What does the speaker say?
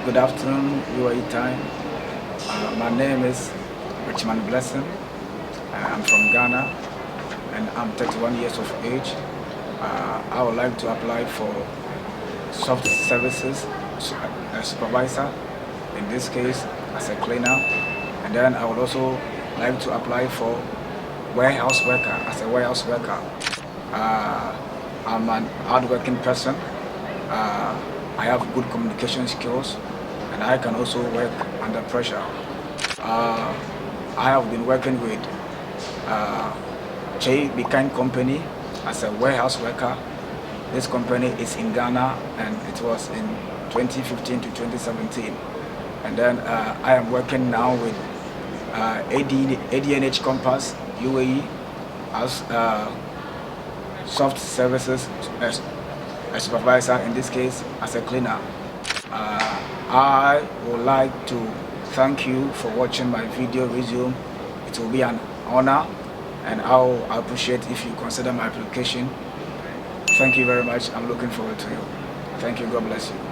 Good afternoon, UAE time. My name is Richman. I'm from Ghana and I'm 31 years of age. I would like to apply for soft services supervisor, in this case as a cleaner, and then I would also like to apply for warehouse worker as a warehouse worker. I'm an hardworking person. I have good communication skills and I can also work under pressure. I have been working with Be Kind company as a warehouse worker. This company is in Ghana and it was in 2015 to 2017. And then I am working now with ADNH Compass UAE as soft services as a supervisor, in this case as a cleaner. I would like to thank you for watching my video resume. It will be an honor and I'll appreciate if you consider my application. Thank you very much. I'm looking forward to you. Thank you. God bless you.